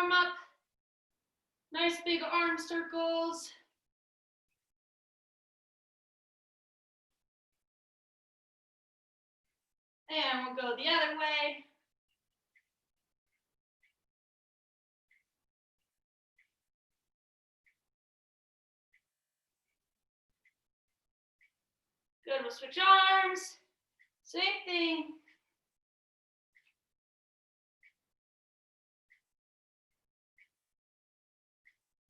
warm up. Nice big arm circles. And we'll go the other way. Good, we'll switch arms. Same thing.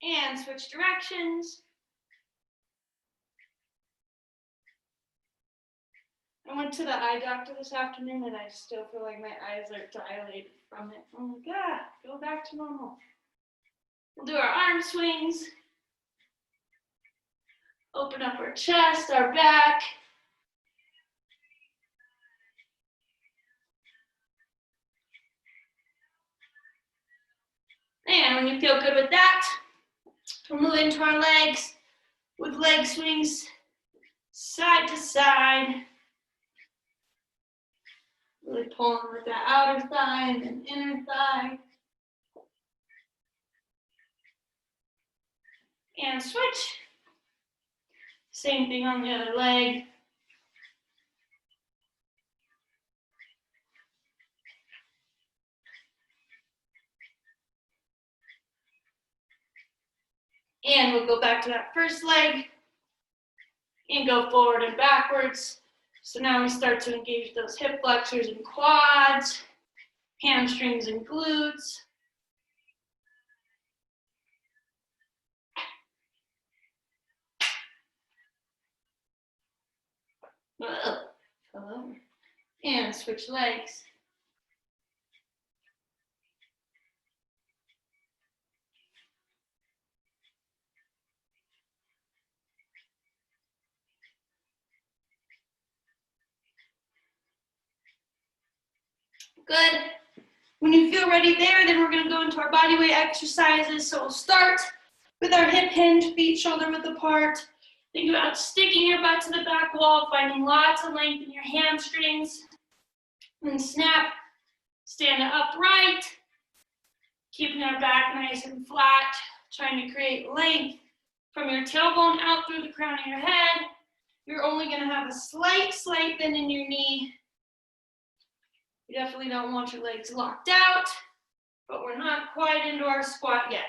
And switch directions. I went to the eye doctor this afternoon and I still feel like my eyes are dilated from it. Oh my God, go back to normal. We'll do our arm swings. Open up our chest, our back. And when you feel good with that, we'll move into our legs with leg swings side to side. Really pulling with that outer thigh and then inner thigh. And switch. Same thing on the other leg. And we'll go back to that first leg and go forward and backwards. So now we start to engage those hip flexors and quads, hamstrings and glutes. And switch legs. Good. When you feel ready there, then we're going to go into our body weight exercises. So we'll start with our hip hinge, feet shoulder width apart. Think about sticking your butt to the back wall, finding lots of length in your hamstrings. Then snap, stand upright, keeping our back nice and flat, trying to create length from your tailbone out through the crown of your head. You're only going to have a slight bend in your knee. You definitely don't want your legs locked out, but we're not quite into our squat yet.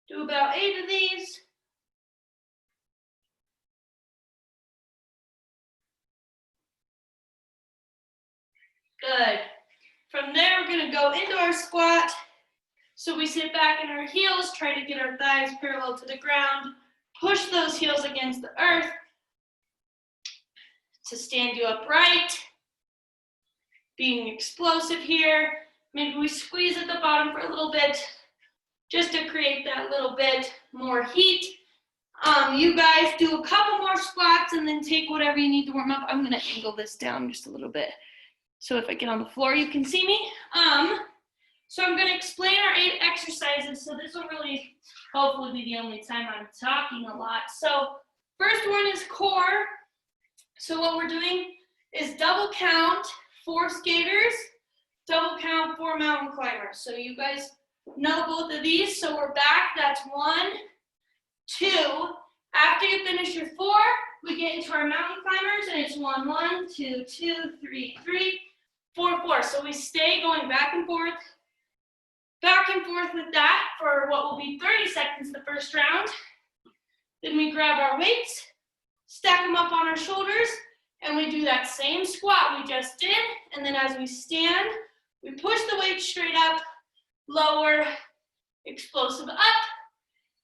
Do about 8 of these. Good. From there, we're going to go into our squat. So we sit back in our heels, try to get our thighs parallel to the ground, push those heels against the earth to stand you upright. Being explosive here. Maybe we squeeze at the bottom for a little bit just to create that little bit more heat. You guys do a couple more squats and then take whatever you need to warm up. I'm going to angle this down just a little bit so if I get on the floor you can see me. So I'm going to explain our 8 exercises. So this will really hopefully be the only time I'm talking a lot. So first one is core. So what we're doing is double count 4 skaters, double count 4 mountain climbers. So you guys know both of these. So we're back. That's 1, 2. After you finish your 4, we get into our mountain climbers, and it's 1, 1, 2, 2, 3, 3, 4, 4. So we stay going back and forth with that for what will be 30 seconds the first round. Then we grab our weights, stack them up on our shoulders, and we do that same squat we just did. And then as we stand, we push the weight straight up, lower, explosive up.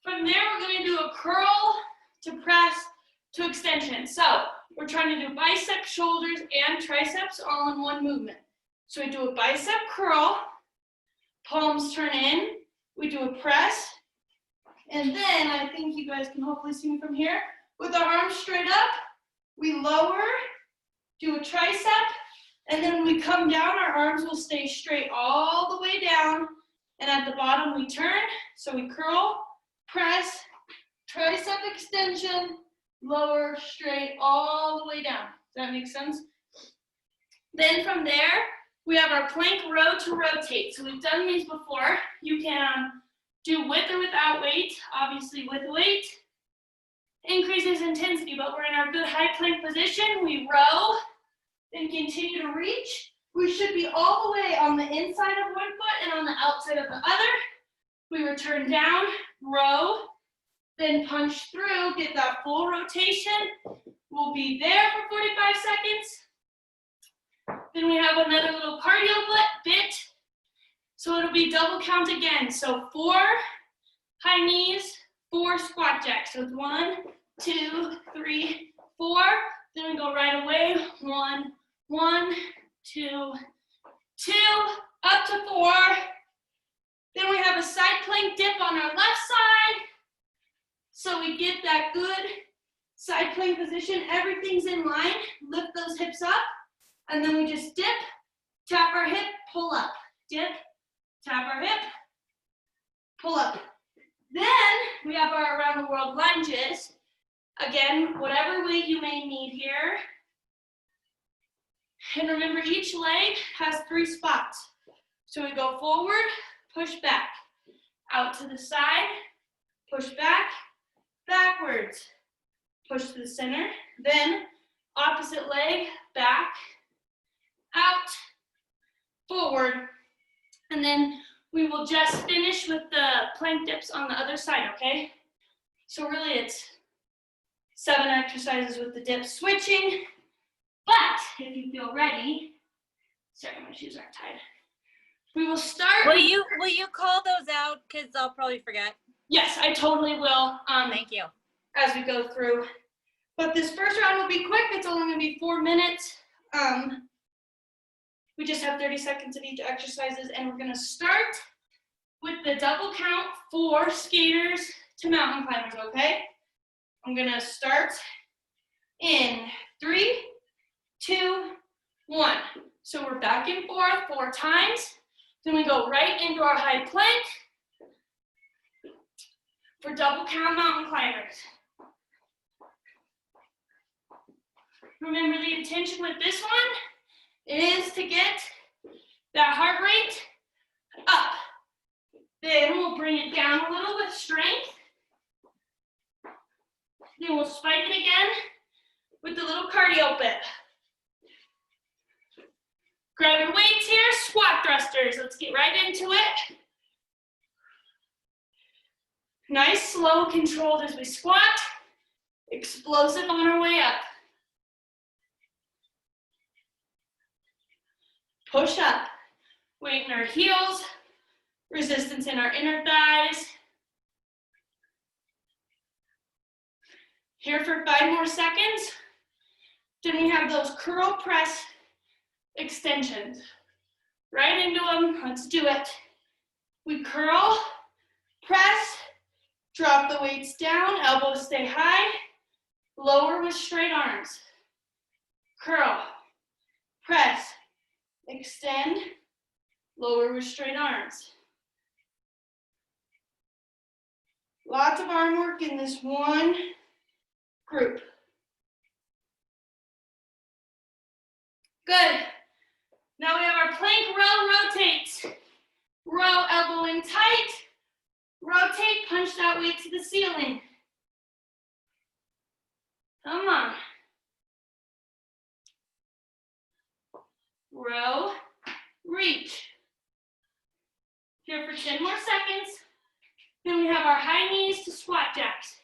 From there, we're going to do a curl to press to extension. So we're trying to do bicep, shoulders, and triceps all in one movement. So we do a bicep curl, palms turn in, we do a press, and then I think you guys can hopefully see me from here. With our arms straight up, we lower, do a tricep, and then when we come down, our arms will stay straight all the way down, and at the bottom we turn, so we curl, press, tricep extension, lower, straight, all the way down. Does that make sense? Then from there, we have our plank row to rotate. So we've done these before. You can do with or without weight, obviously with weight. Increases intensity, but we're in our good high plank position. We row, then continue to reach. We should be all the way on the inside of one foot and on the outside of the other. We return down, row, then punch through, get that full rotation. We'll be there for 45 seconds. Then we have another little cardio bit. So it'll be double count again. So 4 high knees, 4 squat jacks. So it's 1, 2, 3, 4. Then we go right away. 1, 1, 2, 2, up to 4. Then we have a side plank dip on our left side. So we get that good side plank position. Everything's in line. Lift those hips up. And then we just dip, tap our hip, pull up. Dip, tap our hip, pull up. Then we have our around the world lunges. Again, whatever weight you may need here. And remember, each leg has 3 spots. So we go forward, push back, out to the side, push back, backwards, push to the center, then opposite leg, back, out, forward, and then we will just finish with the plank dips on the other side, okay? So really it's 7 exercises with the dips switching, but if you feel ready, sorry, my shoes aren't tied. We will start. Will you call those out? Because I'll probably forget. Yes, I totally will. Thank you. As we go through. But this first round will be quick. It's only going to be 4 minutes. We just have 30 seconds of each exercises, and we're going to start with the double count for skaters to mountain climbers, okay? I'm going to start in 3, 2, 1. So we're back and forth 4 times. Then we go right into our high plank for double count mountain climbers. Remember, the intention with this one is to get that heart rate up. Then we'll bring it down a little with strength. Then we'll spike it again with the little cardio bit. Grab your weights here, squat thrusters. Let's get right into it. Nice, slow, controlled as we squat. Explosive on our way up. Push up. Weight in our heels. Resistance in our inner thighs. Here for 5 more seconds. Then we have those curl press extensions. Right into them. Let's do it. We curl, press, drop the weights down, elbows stay high, lower with straight arms. Curl, press, extend, lower with straight arms. Lots of arm work in this one group. Good. Now we have our plank row rotates. Row elbow in tight. Rotate, punch that weight to the ceiling. Come on. Row, reach. Here for 10 more seconds. Then we have our high knees to squat jacks.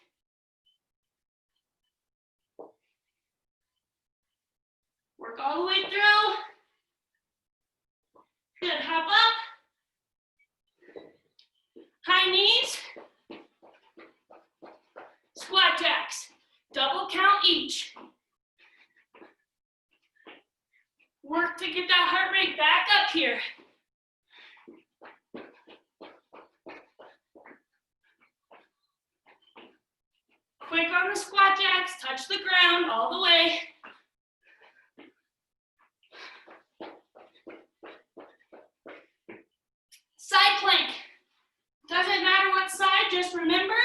Work all the way through. Good, hop up. High knees. Squat jacks. Double count each. Work to get that heart rate back up here. Quick on the squat jacks, touch the ground all the way. Side plank. Doesn't matter what side, just remember,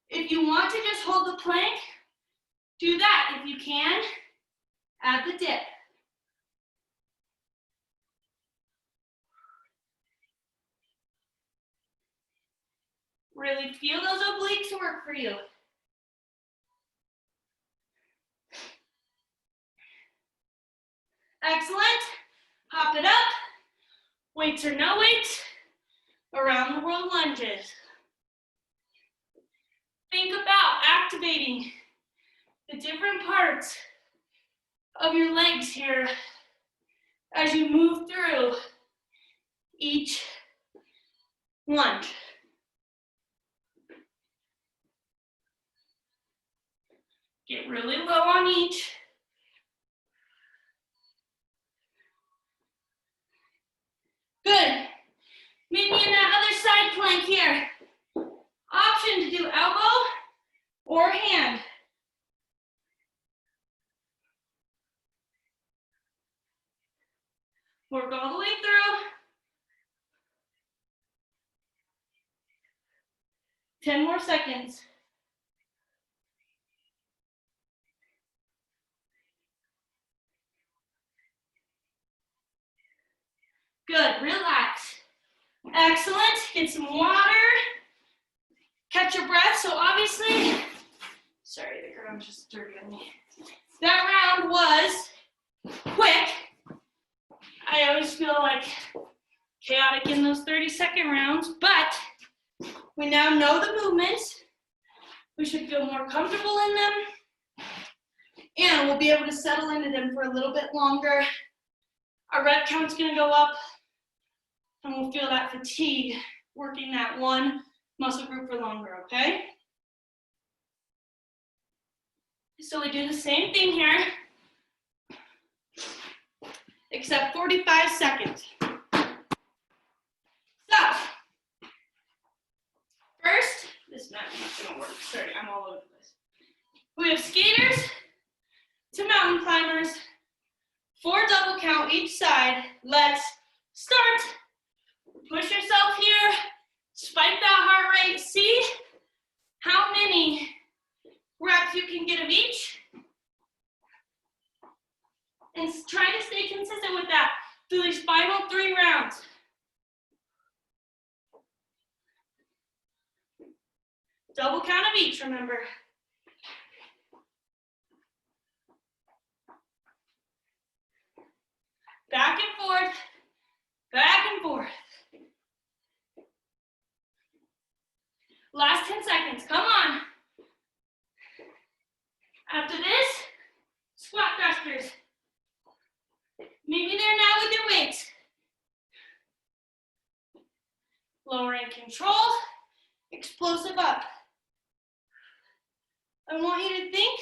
if you want to just hold the plank, do that. If you can, add the dip. Really feel those obliques work for you. Excellent. Hop it up. Weights or no weights. Around the world lunges. Think about activating the different parts of your legs here as you move through each lunge. Get really low on each. Good. Meet me in that other side plank here. Option to do elbow or hand. Work all the way through. 10 more seconds. Good, relax. Excellent, get some water. Catch your breath, so obviously, sorry, the ground's just dirty on me. That round was quick. I always feel like chaotic in those 30-second rounds, but we now know the movements. We should feel more comfortable in them, and we'll be able to settle into them for a little bit longer. Our rep count's gonna go up, and we'll feel that fatigue working that one muscle group for longer, okay? So we do the same thing here, except 45 seconds. So, first, this mat's not gonna work, sorry, I'm all over the place. We have skaters to mountain climbers, 4 double count each side. Let's start. Push yourself here, spike that heart rate. See how many reps you can get of each. And try to stay consistent with that through these final 3 rounds. Double count of each, remember. Back and forth, back and forth. Last 10 seconds, come on. After this, squat thrusters. Meet me there now with your weights. Lowering control, explosive up. I want you to think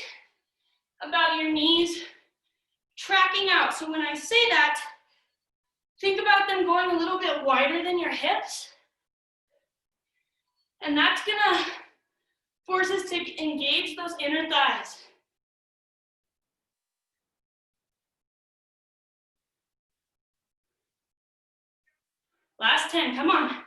about your knees tracking out. So when I say that, think about them going a little bit wider than your hips. And that's gonna force us to engage those inner thighs. Last 10, come on.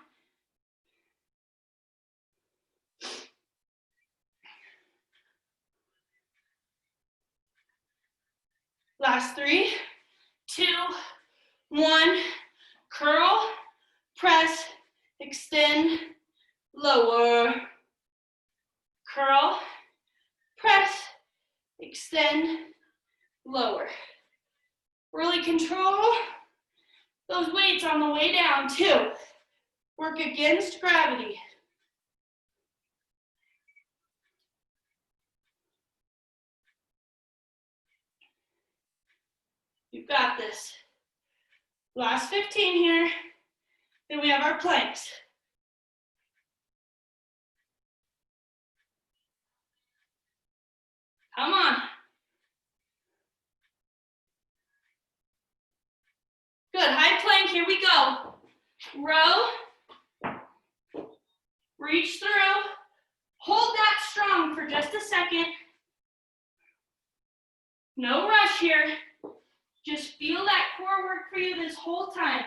Last 3, 2, 1. Curl, press, extend, lower. Curl, press, extend, lower. Really control those weights on the way down too. Work against gravity. You've got this. Last 15 here. Then we have our planks. Come on. Good, high plank, here we go. Row, reach through, hold that strong for just a second. No rush here. Just feel that core work for you this whole time.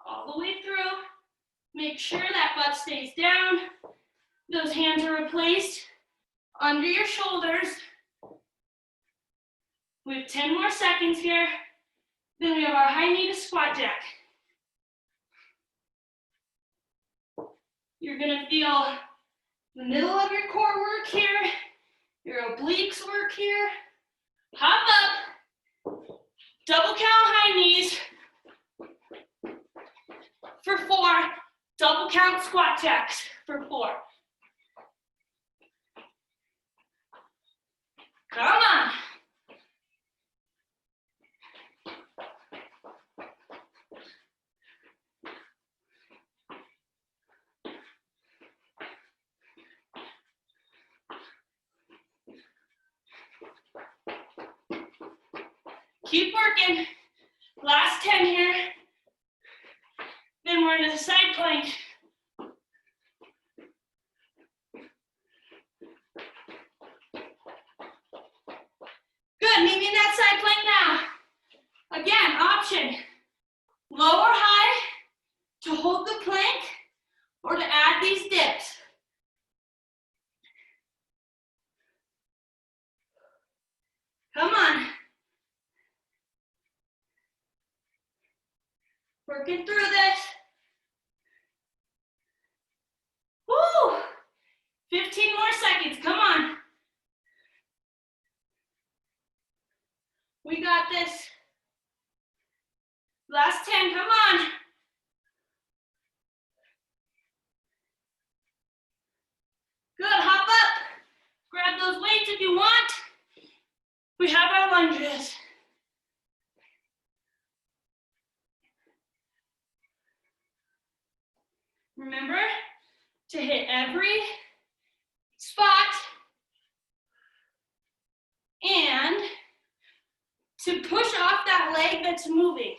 All the way through. Make sure that butt stays down. Those hands are replaced under your shoulders. We have 10 more seconds here. Then we have our high knee to squat jack. You're gonna feel the middle of your core work here, your obliques work here. Hop up, double count high knees for 4, double count squat jacks for 4. Come on. Keep working. Last 10 here. Then we're into the side plank. Good, meet me in that side plank now. Again, option. Low or high to hold the plank or to add these dips. Come on. Working through this. Woo! 15 more seconds, come on. We got this. Last 10, come on. Good, hop up. Grab those weights if you want. We have our lunges. Remember to hit every spot and to push off that leg that's moving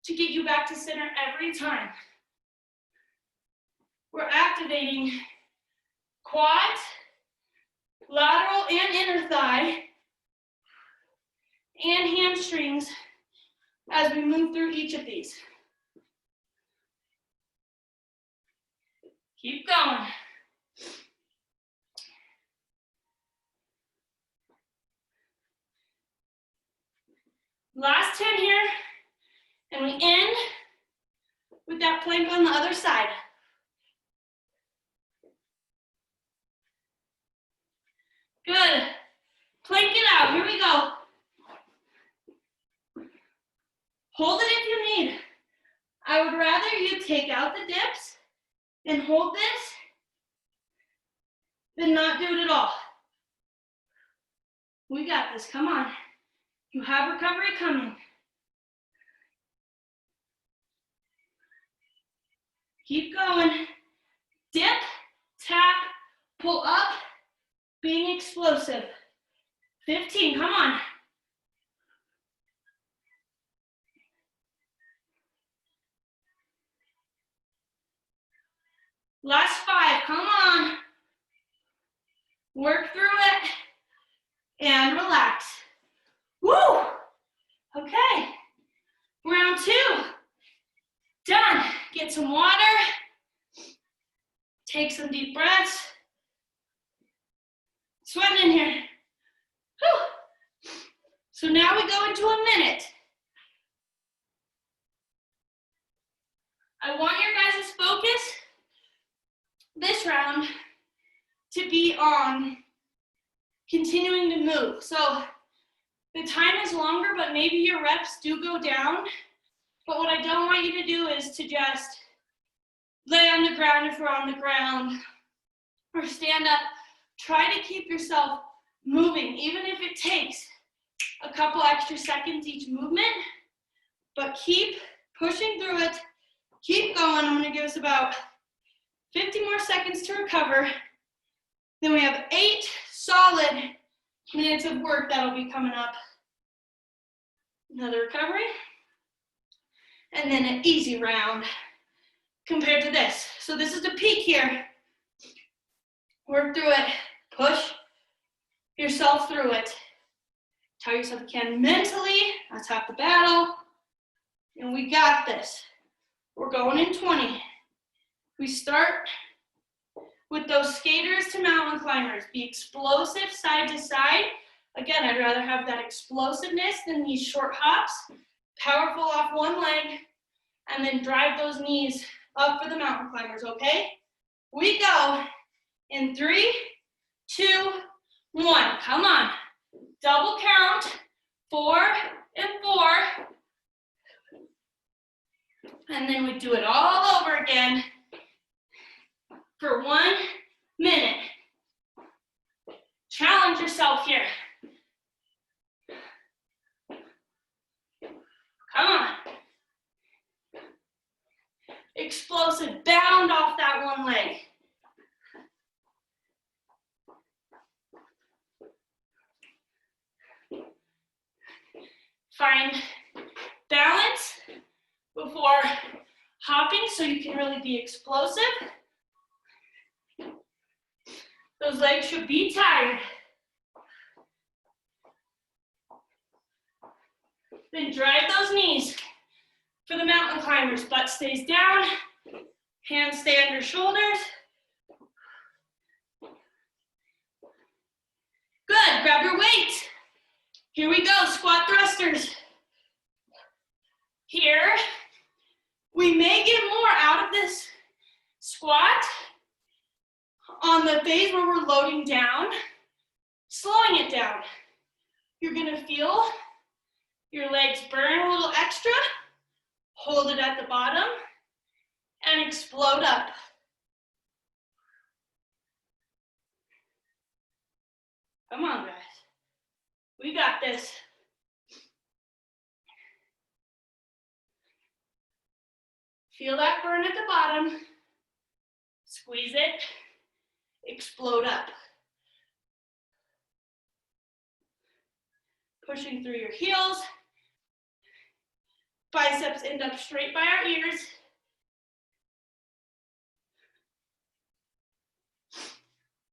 to get you back to center every time. We're activating quads, lateral and inner thigh, and hamstrings as we move through each of these. Keep going. Last 10 here, and we end with that plank on the other side. Good. Plank it out. Here we go. Hold it if you need. I would rather you take out the dips and hold this than not do it at all. We got this. Come on. You have recovery coming. Keep going. Dip, tap, pull up, being explosive. 15, come on. Last 5, come on. Work through it and relax. Woo! Okay, round 2, done. Get some water, take some deep breaths. Sweating in here. Whew. So now we go into a minute. I want your guys' focus this round to be on continuing to move. So the time is longer, but maybe your reps do go down. But what I don't want you to do is to just lay on the ground if we're on the ground, or stand up. Try to keep yourself moving, even if it takes a couple extra seconds each movement, but keep pushing through it. Keep going. I'm gonna give us about 50 more seconds to recover. Then we have 8 solid minutes of work that'll be coming up. Another recovery. And then an easy round compared to this. So this is the peak here. Work through it. Push yourself through it. Tell yourself you can mentally. That's half the battle. And we got this. We're going in 20. We start with those skaters to mountain climbers. Be explosive side to side. Again, I'd rather have that explosiveness than these short hops. powerful off one leg, and then drive those knees up for the mountain climbers, okay? We go in 3, 2, 1. Come on. Double count, 4 and 4. And then we do it all over again for 1 minute. Challenge yourself here. Come on. Explosive, bound off that one leg. Find balance before hopping so you can really be explosive. Those legs should be tired. Then drive those knees for the mountain climbers. Butt stays down, hands stay under shoulders. Good, grab your weights. Here we go, squat thrusters. Here, we may get more out of this squat on the phase where we're loading down, slowing it down. You're gonna feel your legs burn a little extra, hold it at the bottom, and explode up. Come on, guys. We got this. Feel that burn at the bottom. Squeeze it. Explode up. Pushing through your heels. Biceps end up straight by our ears.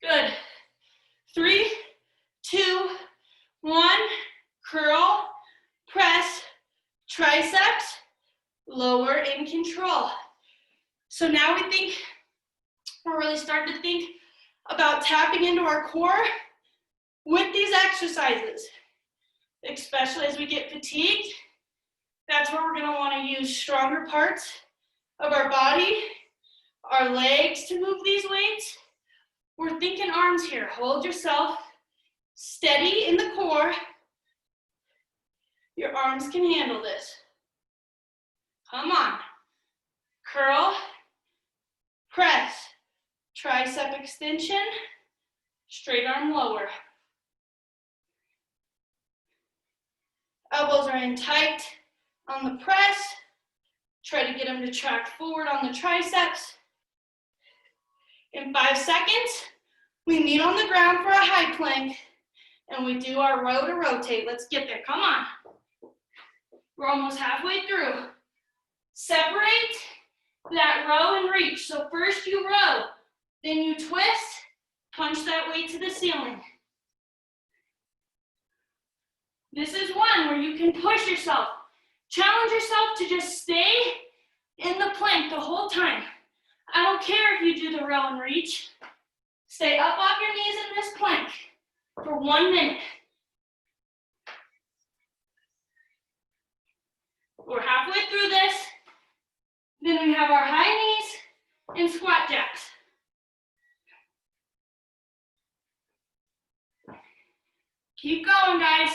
Good. 3, 2, 1. Curl, press, triceps, lower in control. So now we're really starting to think about tapping into our core with these exercises, especially as we get fatigued. That's where we're going to want to use stronger parts of our body, our legs to move these weights. We're thinking arms here. Hold yourself steady in the core. Your arms can handle this. Come on. Curl, press, tricep extension, straight arm lower. Elbows are in tight on the press. Try to get them to track forward on the triceps. In 5 seconds, we meet on the ground for a high plank, and we do our row to rotate. Let's get there, come on. We're almost halfway through. Separate that row and reach. So first you row, then you twist, punch that weight to the ceiling. This is one where you can push yourself. Challenge yourself to just stay in the plank the whole time. I don't care if you do the row and reach. Stay up off your knees in this plank for 1 minute. We're halfway through this. Then we have our high knees and squat jacks. Keep going, guys.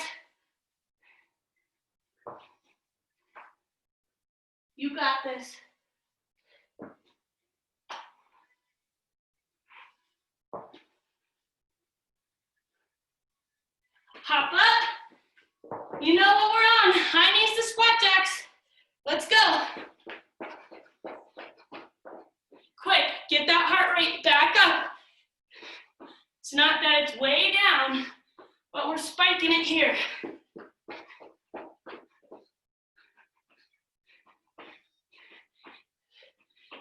You got this. Hop up. You know what we're on. High knees to squat jacks. Let's go. Quick, get that heart rate back up. It's not that it's way down, but we're spiking it here.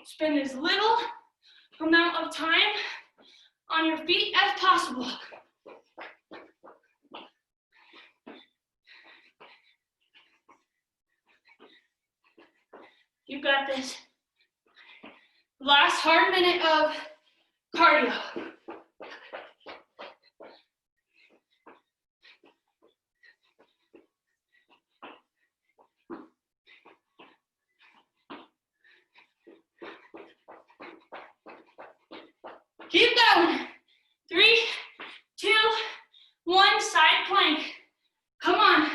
Spend as little amount of time on your feet as possible. You got this. Last hard minute of cardio. Keep going. 3, 2, 1, side plank. Come on.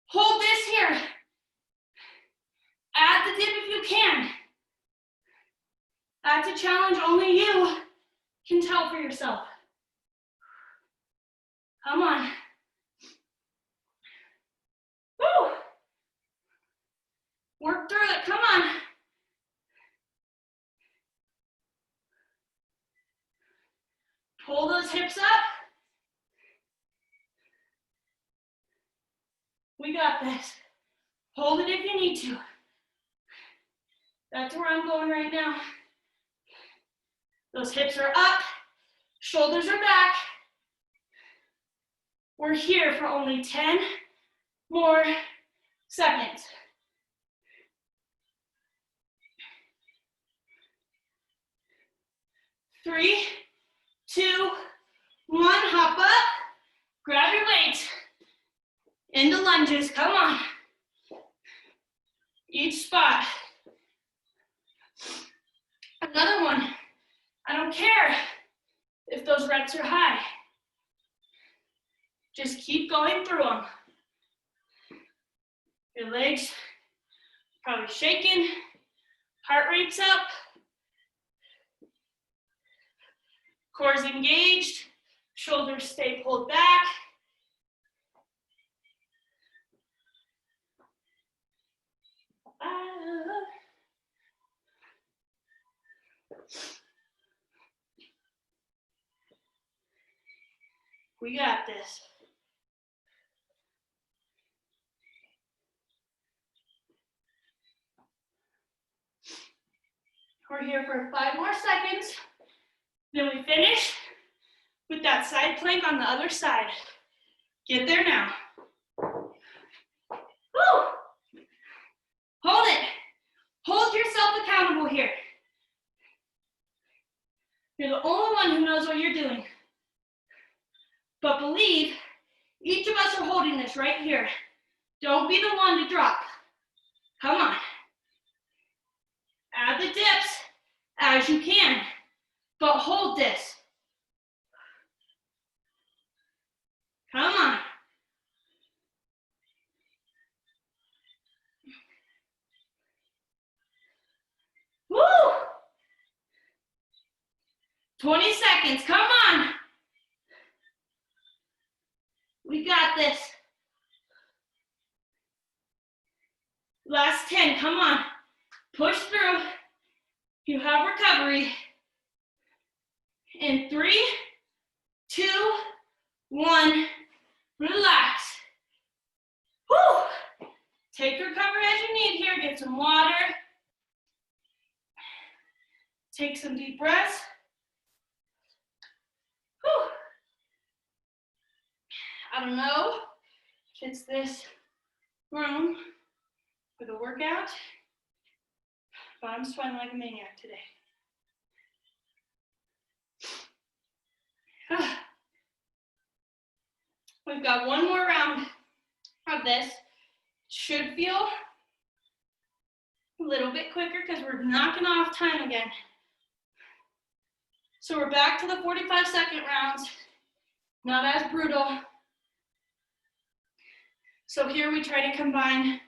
Hold this here. Add the dip if you can. That's a challenge only you can tell for yourself. Come on. Woo! Work through it, come on. Pull those hips up. We got this. Hold it if you need to. That's where I'm going right now. Those hips are up, shoulders are back. We're here for only 10 more seconds. Three, 2, 1, hop up, grab your weights, into lunges, come on. Each spot. Another one. I don't care if those reps are high. Just keep going through them. Your legs probably shaking, heart rate's up, core's engaged, shoulders stay pulled back. We got this. We're here for 5 more seconds. Then we finish with that side plank on the other side. Get there now. Woo! Hold it. Hold yourself accountable here. You're the only one who knows what you're doing. But believe, each of us are holding this right here. Don't be the one to drop. Come on. Add the dips as you can, but hold this. Come on. Woo! 20 seconds, come on. We got this. Last 10, come on. Push through. You have recovery. In 3, 2, 1, relax. Woo! Take recovery as you need here. Get some water. Take some deep breaths. Whew. I don't know if it's this room for the workout, but I'm sweating like a maniac today. We've got one more round of this. Should feel a little bit quicker because we're knocking off time again. So we're back to the 45-second rounds, not as brutal. So here we try to combine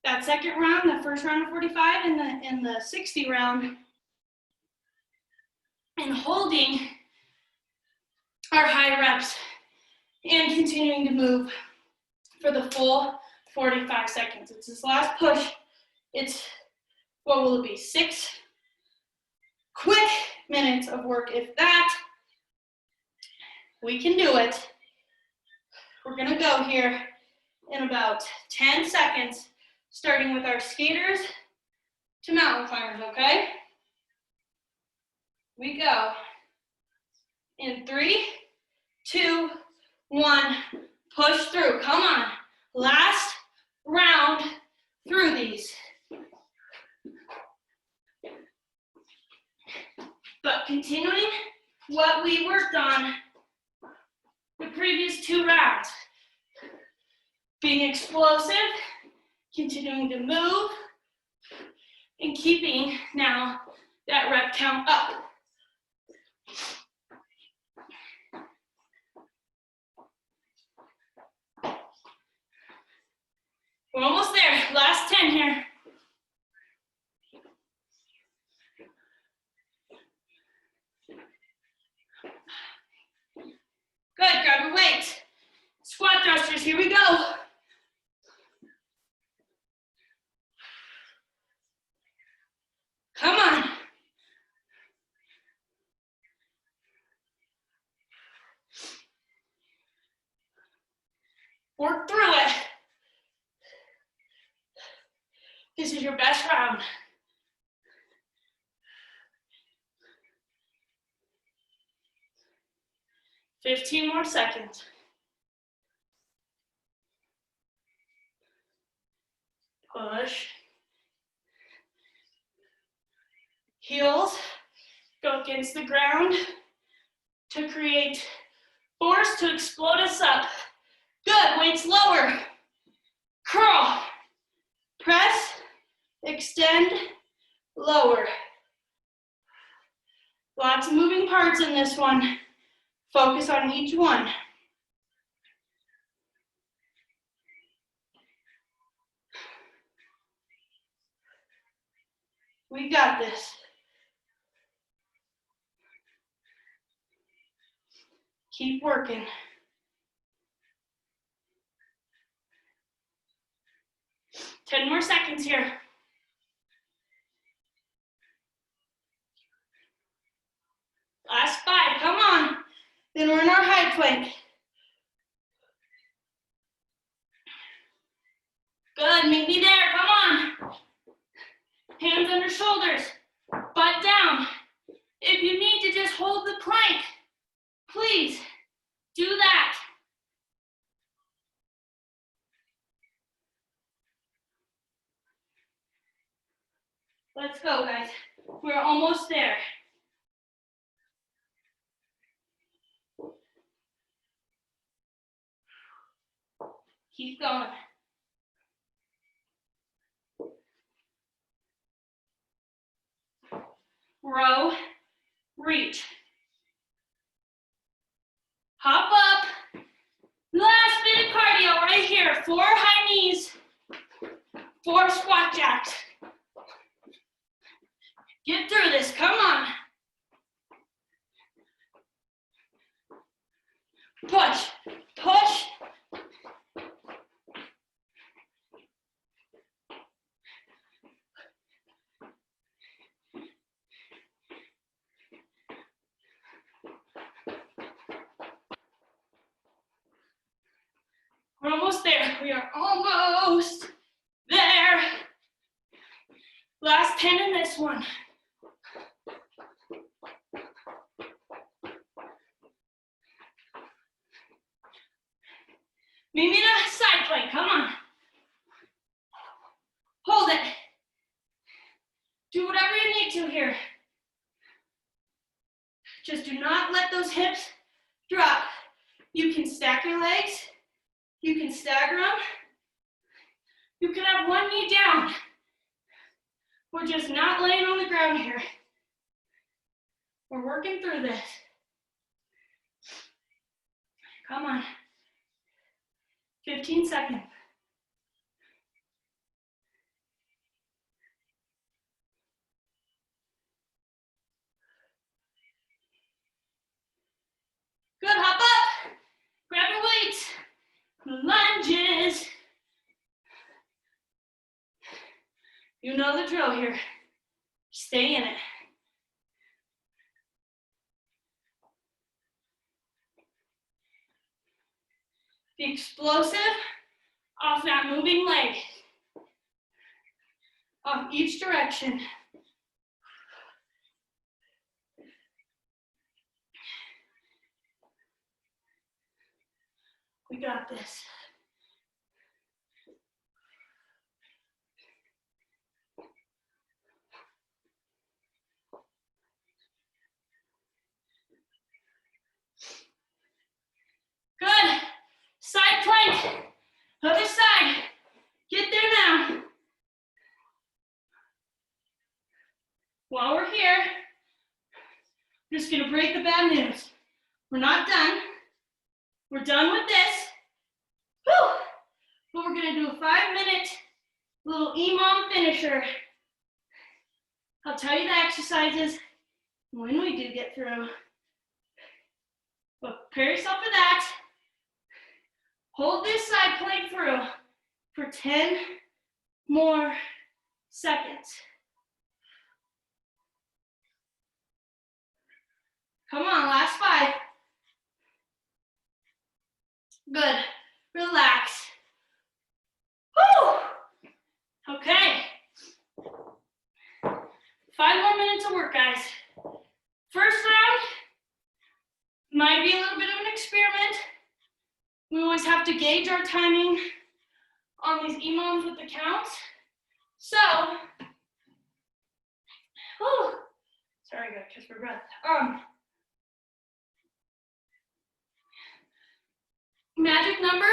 that second round, the first round of 45, and the 60 round, and holding our high reps and continuing to move for the full 45 seconds. It's this last push. It's, what will it be, 6 quick minutes of work, if that. We can do it. We're gonna go here in about 10 seconds, starting with our skaters to mountain climbers, okay? We go. In 3, 2, 1, push through, come on. Last round through these. But continuing what we worked on the previous 2 rounds. Being explosive, continuing to move, and keeping now that rep count up. We're almost there. Last 10 here. Good, grab your weight. Squat thrusters, here we go. Come on. Work through it. This is your best round. Fifteen more seconds. Push. Heels go against the ground to create force to explode us up. Good, weights lower. Curl. Press, extend, lower. Lots of moving parts in this one. Focus on each one. We got this. Keep working. Ten more seconds here. Last 5, come on. Then we're in our high plank. Good, meet me there, come on. Hands under shoulders, butt down. If you need to just hold the plank, please do that. Let's go, guys. We're almost there. Keep going. Row, reach. Hop up. Last bit of cardio right here. 4 high knees, 4 squat jacks. Get through this, come on. Push, push. We're almost there. We are almost there. Last 10 in this one. Meet me in a side plank, come on. Hold it. Do whatever you need to here. Just do not let those hips drop. You can stack your legs. You can stagger them. You can have one knee down. We're just not laying on the ground here. We're working through this. Come on. 15 seconds. Good, hop up. Grab your weights. Lunges. You know the drill here. Stay in it. Be explosive off that moving leg. Off each direction. We got this. Good. Side plank. Other side. Get there now. While we're here, I'm just gonna break the bad news. We're not done. We're done with this. Whew. But we're gonna do a 5-minute Little EMOM finisher. I'll tell you the exercises when we do get through. But prepare yourself for that. Hold this side plank through for 10 more seconds. Come on, last 5. Good. Relax. Woo! Okay. 5 more minutes of work, guys. First round might be a little bit of an experiment. We always have to gauge our timing on these EMOMs with the counts. So, sorry, I got to catch my breath. Magic number,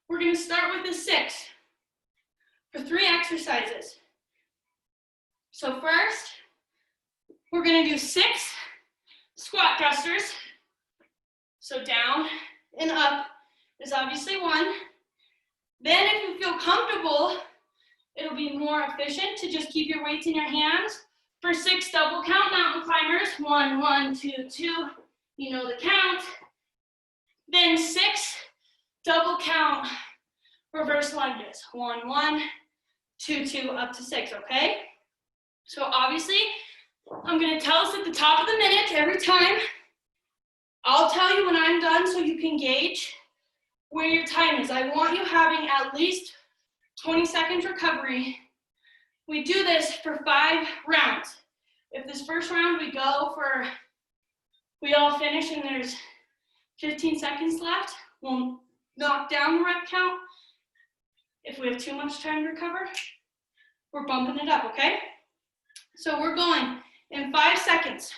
we're going to start with a 6 for 3 exercises. So first, we're going to do 6 squat thrusters. So down and up is obviously 1. Then if you feel comfortable, it'll be more efficient to just keep your weights in your hands. For 6 double count mountain climbers, 1, 1, 2, 2, you know the count. Then 6 double count reverse lunges, 1, 1, 2, 2, up to 6, okay? So obviously, I'm gonna tell us at the top of the minute every time. I'll tell you when I'm done so you can gauge where your time is. I want you having at least 20 seconds recovery. We do this for 5 rounds. If this first round we all finish and there's 15 seconds left, we'll knock down the rep count. If we have too much time to recover, we're bumping it up, okay? So we're going in 5 seconds.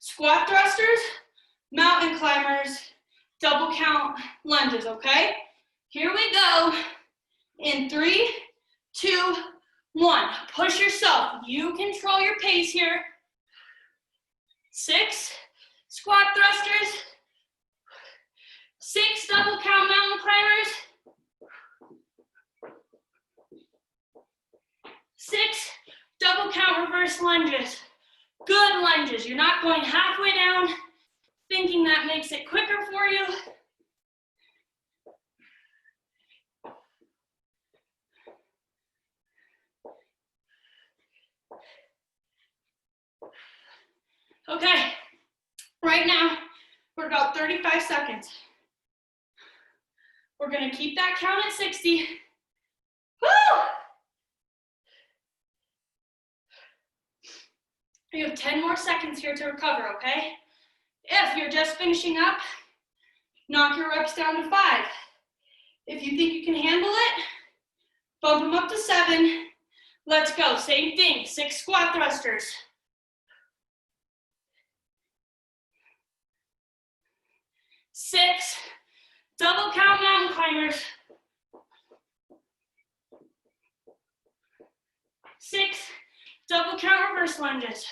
Squat thrusters, mountain climbers, double count lunges, okay? Here we go. In 3, 2, 1. Push yourself. You control your pace here. 6 squat thrusters. 6 double count mountain climbers. 6 double count reverse lunges. Good lunges. You're not going halfway down, thinking that makes it quicker for you. Okay, right now, we're about 35 seconds. We're gonna keep that count at 60. Woo! You have 10 more seconds here to recover, okay? If you're just finishing up, knock your reps down to 5. If you think you can handle it, bump them up to 7. Let's go, same thing, 6 squat thrusters. 6 double count mountain climbers. 6 double count reverse lunges.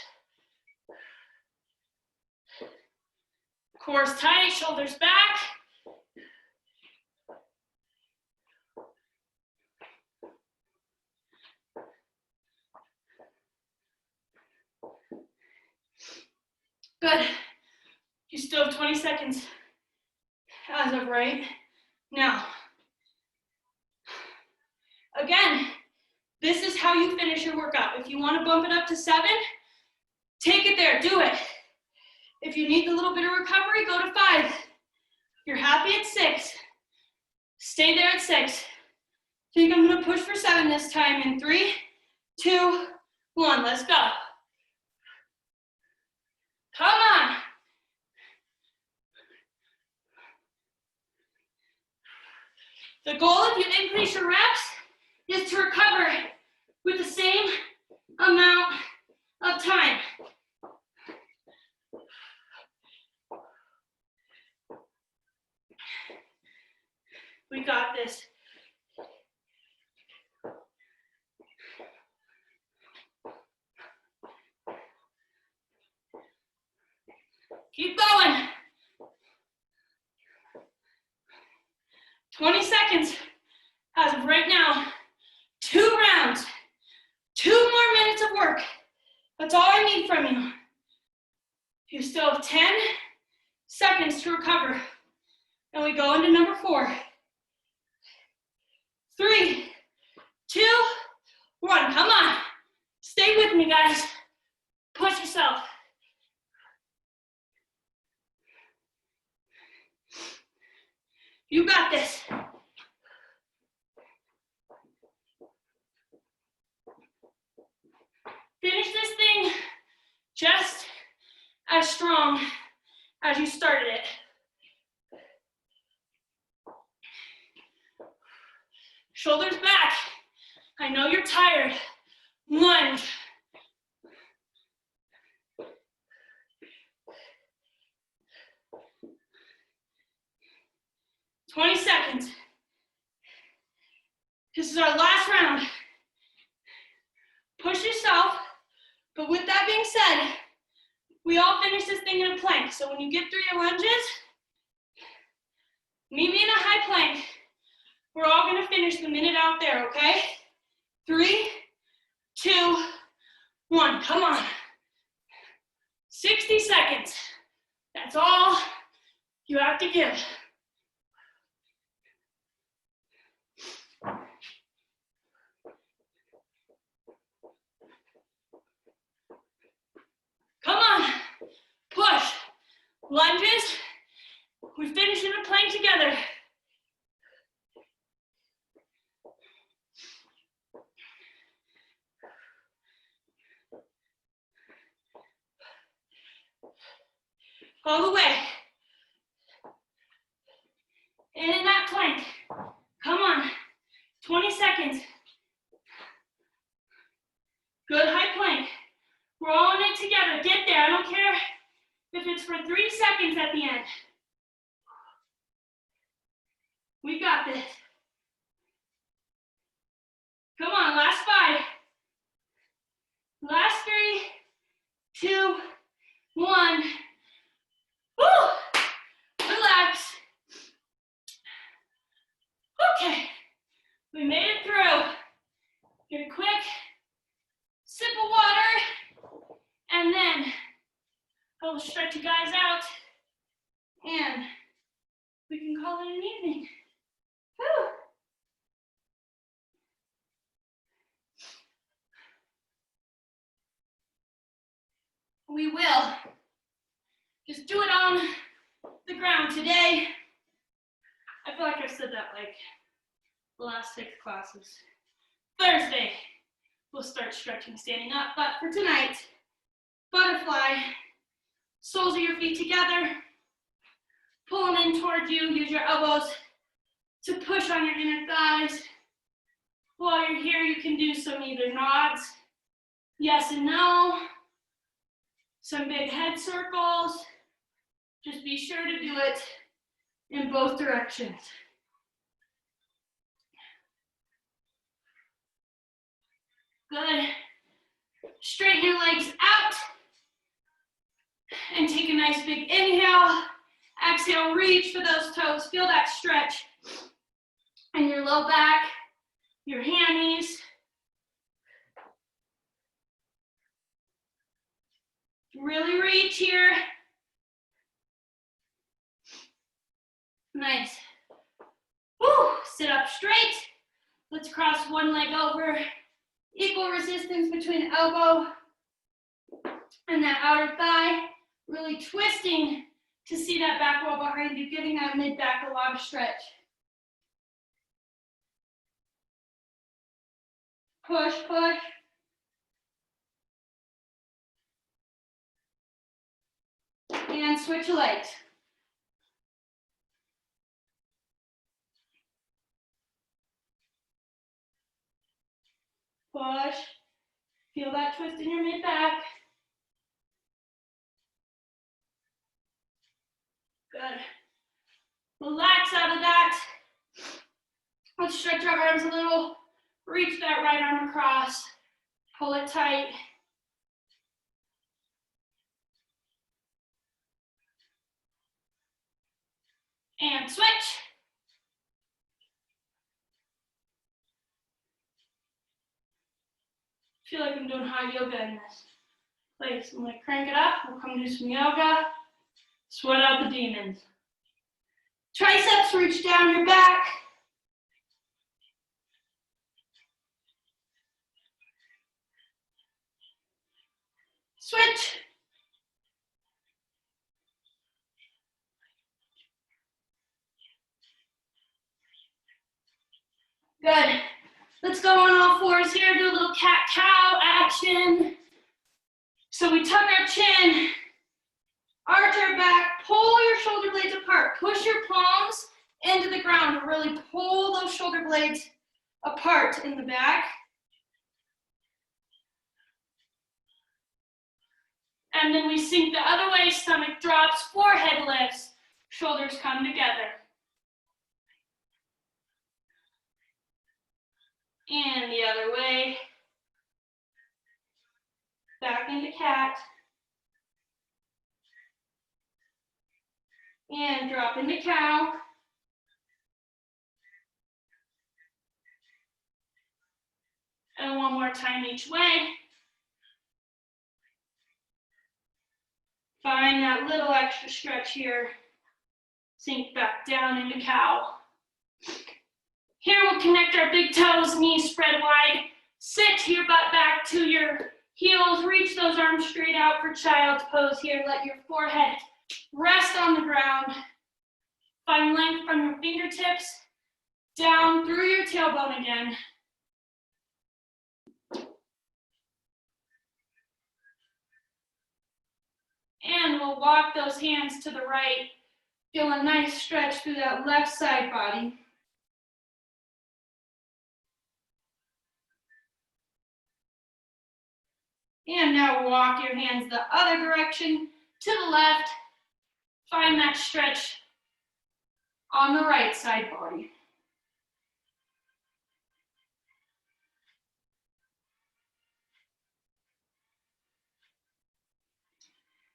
Core's tight, shoulders back. Good. You still have 20 seconds as of right now. Again, this is how you finish your workout. If you want to bump it up to 7, take it there, do it. If you need a little bit of recovery, go to 5. If you're happy at 6, stay there at 6. I think I'm gonna push for 7 this time in 3, 2, 1, let's go. Come on. The goal, if you increase your reps, is to recover with the same amount of time. We got this. Keep going. 20 seconds as of right now. 2 rounds. That's all I need from you. You still have 10 seconds to recover. And we go into number 4. 3, 2, 1. Come on. Stay with me, guys. Push yourself. You got this. Finish this thing just as strong as you started it. Shoulders back. I know you're tired. Lunge. "20 seconds. This is our last round. Push yourself, but with that being said, we all finish this thing in a plank. So when you get through your lunges, meet me in a high plank. We're all gonna finish the minute out there, okay? 3, 2, 1, come on. 60 seconds. That's all you have to give. Come on, push, lunges. We finish in a plank together. All the way. And in that plank. Come on, 20 seconds. Good high plank. We're all in it together. Get there. I don't care if it's for 3 seconds at the end. We got this. Come on, last 5. Last 3, 2, 1. Woo! Relax. Okay, we made it through. Get a quick sip of water, and then I'll stretch you guys out, and we can call it an evening. Woo! We will just do it on the ground today. I feel like I've said that like the last 6 classes. Thursday, we'll start stretching standing up, but for tonight, butterfly, soles of your feet together, pull them in towards you, use your elbows to push on your inner thighs. While you're here, you can do some either nods, yes and no, some big head circles. Just be sure to do it in both directions. Good. Straighten your legs out and take a nice big inhale. Exhale, reach for those toes. Feel that stretch in your low back, your hammies. Really reach here. Nice. Woo, sit up straight. Let's cross one leg over. Equal resistance between elbow and that outer thigh. Really twisting to see that back wall behind you, giving that mid back a lot of stretch. Push, push. And switch legs. Push. Feel that twist in your mid back. Good. Relax out of that. Let's stretch our arms a little. Reach that right arm across. Pull it tight. And switch. I feel like I'm doing hot yoga in this. Place. I'm gonna crank it up. We'll come do some yoga. Sweat out the demons. Triceps reach down your back. Switch. Good. Let's go on all fours here. Do a little cat-cow action. So we tuck our chin, arch our back, pull your shoulder blades apart. Push your palms into the ground to really pull those shoulder blades apart in the back. And then we sink the other way, stomach drops, forehead lifts, shoulders come together. And the other way. Back into cat. And drop into cow. And one more time each way. Find that little extra stretch here. Sink back down into cow. Here we'll connect our big toes, knees spread wide. Sit your butt back to your heels. Reach those arms straight out for child's pose here. Let your forehead rest on the ground. Find length from your fingertips down through your tailbone again. And we'll walk those hands to the right. Feel a nice stretch through that left side body. And now walk your hands the other direction to the left. Find that stretch on the right side body.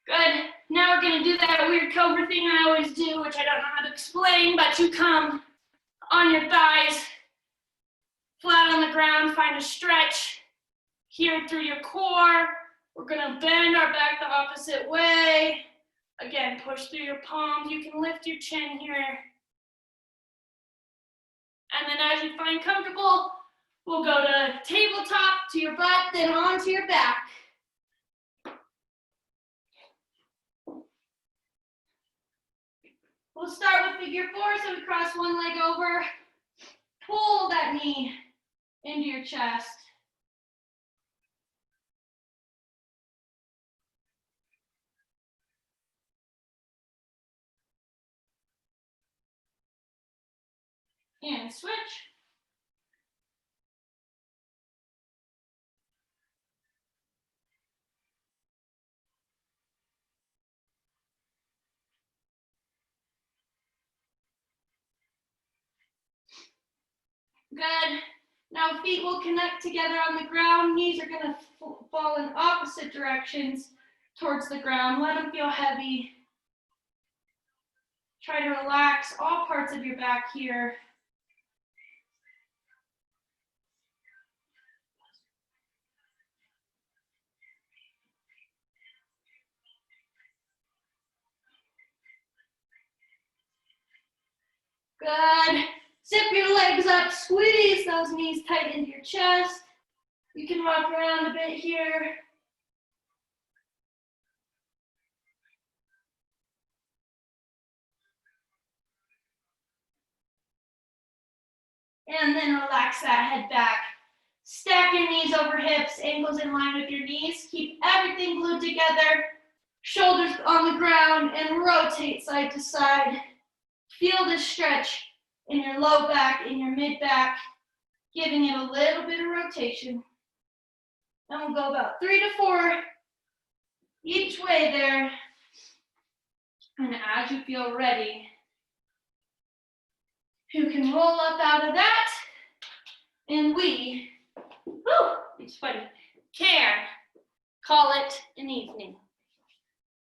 Good. Now we're going to do that weird cobra thing I always do, which I don't know how to explain, but you come on your thighs, flat on the ground, find a stretch here through your core. We're going to bend our back the opposite way. Again, push through your palms. You can lift your chin here. And then as you find comfortable, we'll go to tabletop, to your butt, then onto your back. We'll start with figure four, so we cross one leg over. Pull that knee into your chest. And switch. Good. Now feet will connect together on the ground. Knees are going to fall in opposite directions towards the ground. Let them feel heavy. Try to relax all parts of your back here. Good. Zip your legs up, squeeze those knees tight into your chest. You can rock around a bit here. And then relax that head back. Stack your knees over hips, ankles in line with your knees. Keep everything glued together. Shoulders on the ground and rotate side to side. Feel the stretch in your low back, in your mid back, giving it a little bit of rotation. And we'll go about 3 to 4 each way there. And as you feel ready, you can roll up out of that, and we, it's funny, call it an evening.